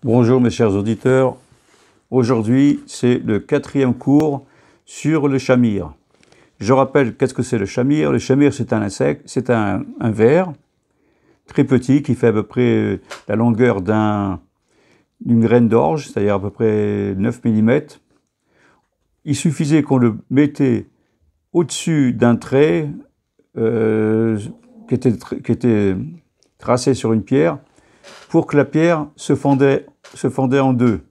Bonjour mes chers auditeurs, aujourd'hui c'est le 4e cours sur le chamir. Je rappelle qu'est-ce que c'est le chamir. Le chamir c'est un insecte, c'est un ver très petit qui fait à peu près la longueur d'une graine d'orge, c'est-à-dire à peu près 9 mm. Il suffisait qu'on le mettait au-dessus d'un trait qui était tracé sur une pierre pour que la pierre se fondait en deux.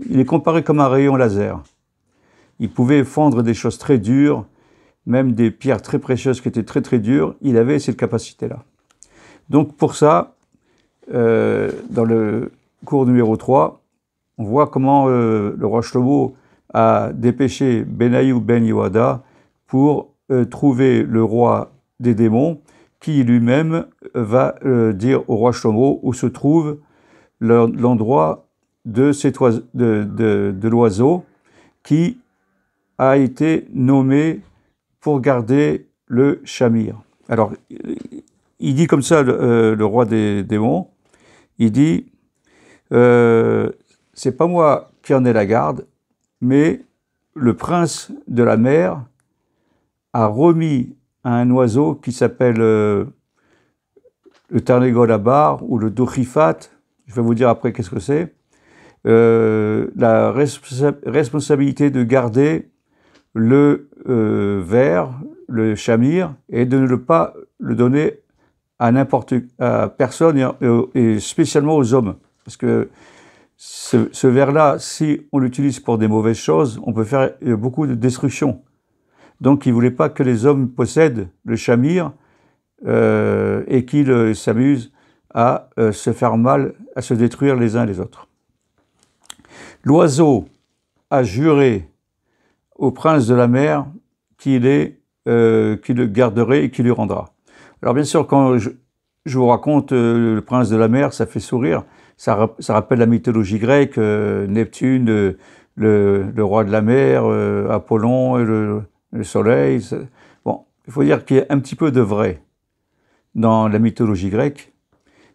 Il est comparé comme un rayon laser. Il pouvait fondre des choses très dures, même des pierres très précieuses qui étaient très très dures. Il avait cette capacité-là. Donc pour ça, dans le cours numéro 3, on voit comment le roi Shlomo a dépêché Benaïou ben Yehoïada pour trouver le roi des démons, qui lui-même va dire au roi Shlomo où se trouve l'endroit de l'oiseau qui a été nommé pour garder le chamir. Alors, il dit comme ça, le roi des démons, il dit, c'est pas moi qui en ai la garde, mais le prince de la mer a remis à un oiseau qui s'appelle le Tarnegol ou le Dochifat, je vais vous dire après qu'est-ce que c'est, la responsabilité de garder le ver, le chamir, et de ne pas le donner à personne et spécialement aux hommes. Parce que ce ver-là, si on l'utilise pour des mauvaises choses, on peut faire beaucoup de destruction. Donc il ne voulait pas que les hommes possèdent le chamir et qu'ils s'amusent à se faire mal, à se détruire les uns les autres. L'oiseau a juré au prince de la mer qu'il le garderait et qu'il lui rendra. Alors bien sûr, quand je vous raconte le prince de la mer, ça fait sourire, ça rappelle la mythologie grecque, Neptune, le roi de la mer, Apollon, le soleil. Bon, il faut dire qu'il y a un petit peu de vrai dans la mythologie grecque,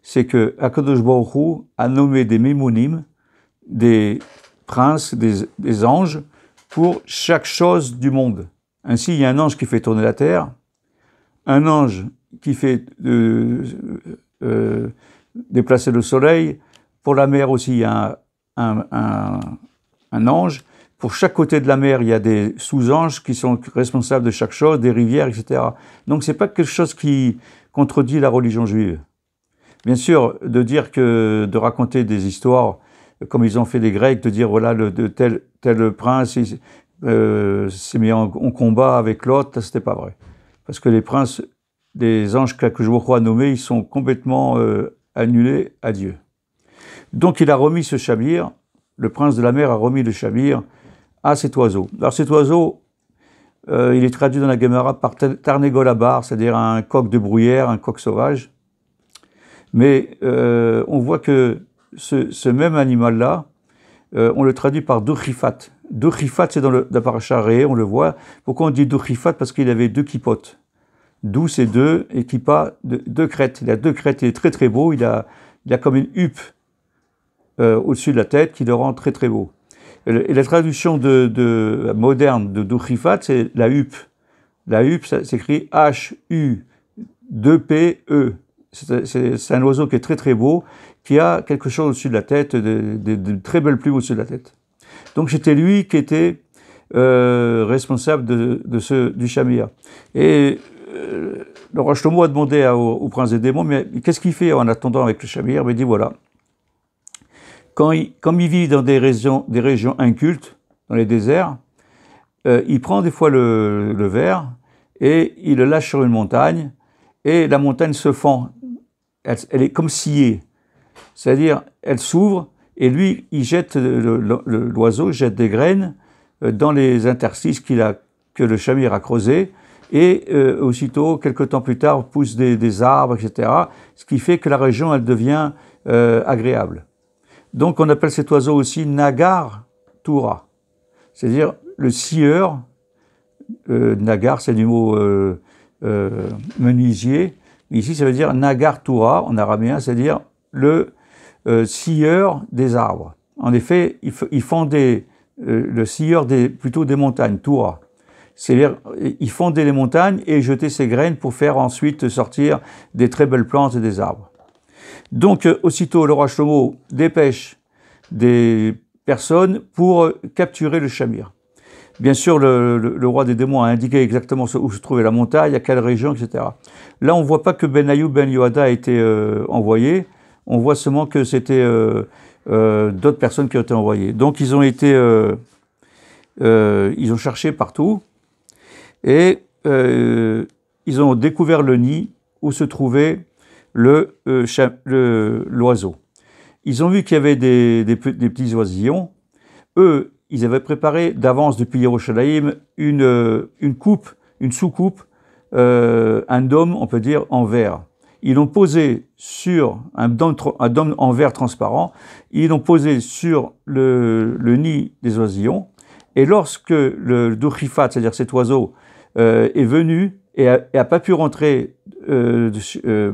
c'est que Akadosh Baruch Hu a nommé des mémonimes, des princes, des anges, pour chaque chose du monde. Ainsi, il y a un ange qui fait tourner la terre, un ange qui fait déplacer le soleil. Pour la mer aussi, il y a un ange. Pour chaque côté de la mer, il y a des sous-anges qui sont responsables de chaque chose, des rivières, etc. Donc, c'est pas quelque chose qui contredit la religion juive. Bien sûr, de raconter des histoires comme ils ont fait les Grecs, de dire voilà, tel prince s'est mis en combat avec l'autre, c'était pas vrai. Parce que les princes, les anges que je vois nommés, ils sont complètement annulés à Dieu. Donc il a remis ce chamir, le prince de la mer a remis le chamir à cet oiseau. Alors cet oiseau, il est traduit dans la Gemara par Tarnegol Abar, c'est-à-dire un coq de bruyère, un coq sauvage. Mais on voit que ce même animal-là, on le traduit par Dochifat. Dochifat, c'est dans la paracha Ré, on le voit. Pourquoi on dit Dochifat? Parce qu'il avait 2 kippotes. D'où c'est 2, et kippa, 2 crêtes. Il a 2 crêtes, il est très très beau, il a comme une huppe au-dessus de la tête qui le rend très très beau. Et la traduction moderne de Dochifat, c'est la huppe. La huppe, ça s'écrit H-U-2-P-E. C'est un oiseau qui est très très beau, qui a quelque chose au-dessus de la tête, de très belles plumes au-dessus de la tête. Donc c'était lui qui était responsable du chamir. Et le roi Shlomo a demandé au prince des démons, mais qu'est-ce qu'il fait en attendant avec le chamir? Il dit voilà, comme il vit dans des régions incultes, dans les déserts, il prend des fois le ver et il le lâche sur une montagne, et la montagne se fend. Elle est comme sciée. C'est-à-dire, elle s'ouvre, et lui, il jette, l'oiseau jette des graines dans les interstices que le chamir a creusés, et aussitôt, quelques temps plus tard, poussent des arbres, etc. Ce qui fait que la région, elle devient agréable. Donc, on appelle cet oiseau aussi Nagar Toura. C'est-à-dire, le scieur, Nagar, c'est du mot menuisier. Ici, ça veut dire Nagar Toura, en araméen, c'est-à-dire le scieur des arbres. En effet, ils fendaient le scieur plutôt des montagnes, Toura. C'est-à-dire, ils fendaient les montagnes et jetaient ses graines pour faire ensuite sortir des très belles plantes et des arbres. Donc, aussitôt, le roi Shlomo dépêche des personnes pour capturer le shamir. Bien sûr, le roi des démons a indiqué exactement où se trouvait la montagne, à quelle région, etc. Là, on ne voit pas que Benayoub ben Yoada a été envoyé, on voit seulement que c'était d'autres personnes qui ont été envoyées. Donc, ils ont cherché partout et ils ont découvert le nid où se trouvait l'oiseau. Ils ont vu qu'il y avait des petits oisillons. Eux, ils avaient préparé d'avance depuis Yerushalayim une coupe, une sous-coupe, un dôme, on peut dire, en verre. Ils l'ont posé sur un dôme en verre transparent, ils l'ont posé sur le nid des oisillons, et lorsque le douchifat, c'est-à-dire cet oiseau, est venu et a pas pu rentrer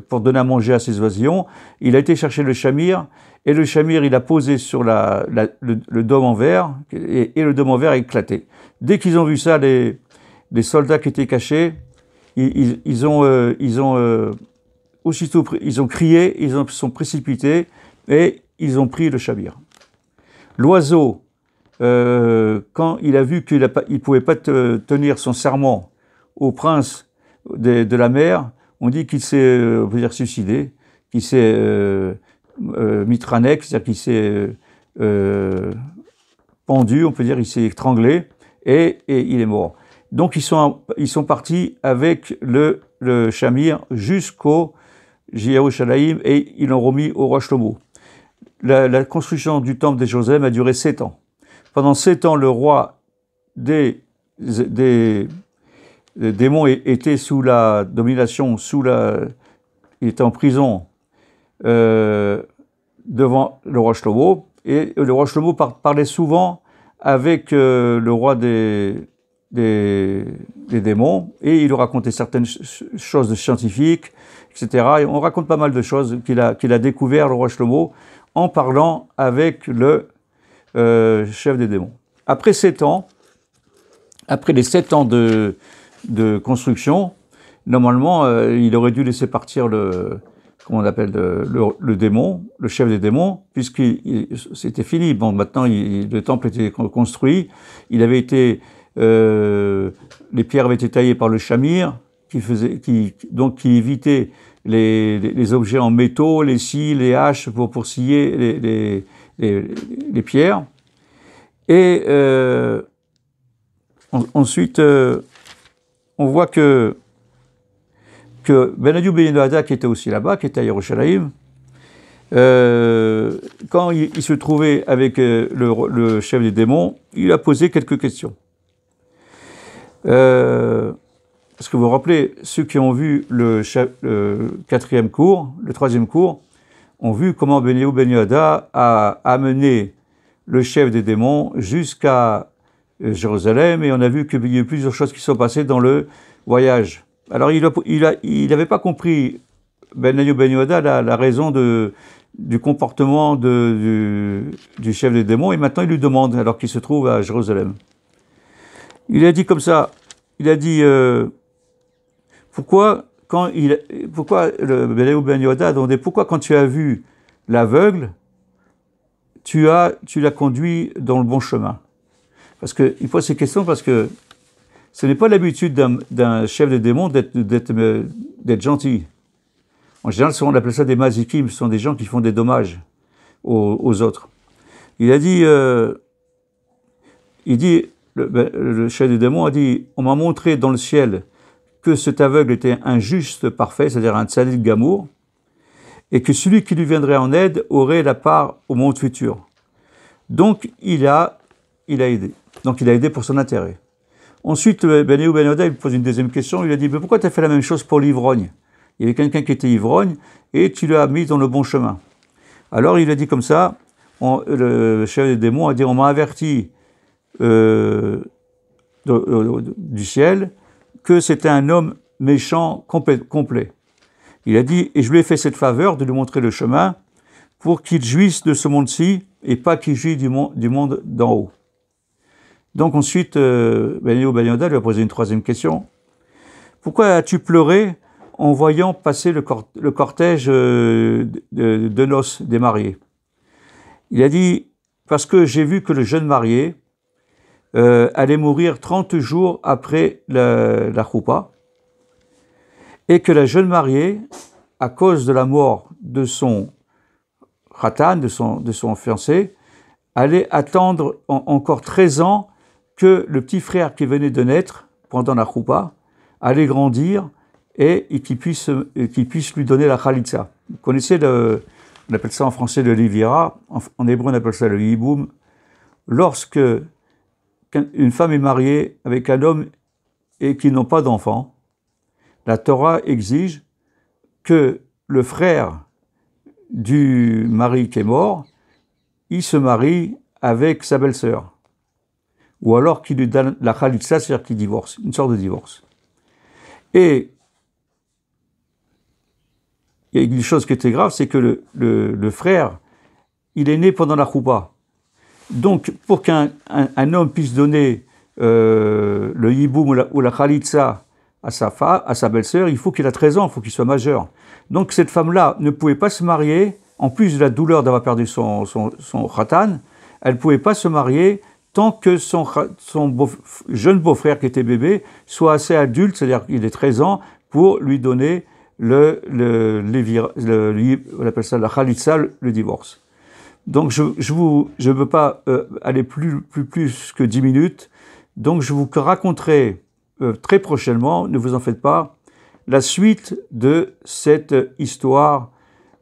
pour donner à manger à ces oisillons, il a été chercher le shamir, et le shamir, il a posé sur le dôme en verre, et le dôme en verre a éclaté. Dès qu'ils ont vu ça, les soldats qui étaient cachés, ils ont crié, ils se sont précipités, et ils ont pris le shamir. L'oiseau, quand il a vu qu'il ne pouvait pas tenir son serment au prince de la mer, on dit qu'il s'est, on peut dire, suicidé, qu'il s'est mitranek, c'est-à-dire qu'il s'est pendu, on peut dire, il s'est étranglé, et il est mort. Donc ils sont partis avec le shamir jusqu'au Yerushalayim, et ils l'ont remis au roi Shlomo. La construction du temple de Jérusalem a duré 7 ans. Pendant 7 ans, le roi des démons était sous la domination, il était en prison devant le roi Shlomo, et le roi Shlomo parlait souvent avec le roi des démons, et il lui racontait certaines choses scientifiques, etc. Et on raconte pas mal de choses qu'il a découvert, le roi Shlomo, en parlant avec le chef des démons. Après 7 ans, après les 7 ans de construction, normalement, il aurait dû laisser partir le démon, le chef des démons, c'était fini. Bon, maintenant, le temple était construit, les pierres avaient été taillées par le shamir, qui évitait les objets en métaux, les scies, les haches pour scier les pierres. Et ensuite, on voit que Benayoub ben Yoada, qui était aussi là-bas, qui était à Yerushalayim, quand il se trouvait avec le chef des démons, il a posé quelques questions. Est-ce que vous vous rappelez, ceux qui ont vu le 4e cours, le 3e cours, ont vu comment Benayoub ben Yoada a amené le chef des démons jusqu'à Jérusalem, et on a vu qu'il y a eu plusieurs choses qui sont passées dans le voyage. Alors il n'avait pas compris, Benayoub ben Yoada, la raison du comportement du chef des démons, et maintenant il lui demande, alors qu'il se trouve à Jérusalem. Il a dit comme ça, il a dit, pourquoi Benayoub ben Yoada a demandé, pourquoi quand tu as vu l'aveugle, tu l'as conduit dans le bon chemin? Parce qu'il pose ces questions parce que ce n'est pas l'habitude d'un chef de démon d'être gentil. En général, on appelle ça des mazikim, ce sont des gens qui font des dommages aux autres. Il a dit, le chef des démons a dit, on m'a montré dans le ciel que cet aveugle était un juste parfait, c'est-à-dire un tzadik gamour, et que celui qui lui viendrait en aide aurait la part au monde futur. Donc, il a aidé. Donc, il a aidé pour son intérêt. Ensuite, Benayoub ben Yoada, il pose une deuxième question. Il a dit, mais pourquoi tu as fait la même chose pour l'ivrogne? Il y avait quelqu'un qui était ivrogne et tu l'as mis dans le bon chemin. Alors, il a dit comme ça, le chef des démons a dit, on m'a averti du ciel que c'était un homme méchant complet. Il a dit, et je lui ai fait cette faveur de lui montrer le chemin pour qu'il jouisse de ce monde-ci et pas qu'il jouisse du monde d'en haut. Donc ensuite, Ben Yehuda lui a posé une troisième question. Pourquoi as-tu pleuré en voyant passer le cortège de noces des mariés? Il a dit, parce que j'ai vu que le jeune marié allait mourir 30 jours après la choupa, et que la jeune mariée, à cause de la mort de son khatan, de son fiancé, allait attendre encore 13 ans que le petit frère qui venait de naître pendant la choupa allait grandir et qu'il puisse lui donner la khalitsa. Vous connaissez on appelle ça en français le livira, en hébreu on appelle ça le yiboum. Lorsque une femme est mariée avec un homme et qu'ils n'ont pas d'enfant, la Torah exige que le frère du mari qui est mort, il se marie avec sa belle-sœur. Ou alors qu'il lui donne la khalitsa, c'est-à-dire qu'il divorce, une sorte de divorce. Et il y a une chose qui était grave, c'est que le frère, il est né pendant la choupa. Donc, pour qu'un homme puisse donner le yiboum ou la khalitsa à sa belle-sœur, il faut qu'il ait 13 ans, il faut qu'il soit majeur. Donc, cette femme-là ne pouvait pas se marier, en plus de la douleur d'avoir perdu son khatan, elle ne pouvait pas se marier tant que son jeune beau-frère qui était bébé soit assez adulte, c'est-à-dire qu'il ait 13 ans, pour lui donner on appelle ça la khalitsa, le divorce. Donc je ne veux pas aller plus que 10 minutes, donc je vous raconterai très prochainement, ne vous en faites pas, la suite de cette histoire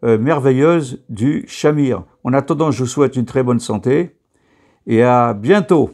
merveilleuse du Shamir. En attendant, je vous souhaite une très bonne santé et à bientôt.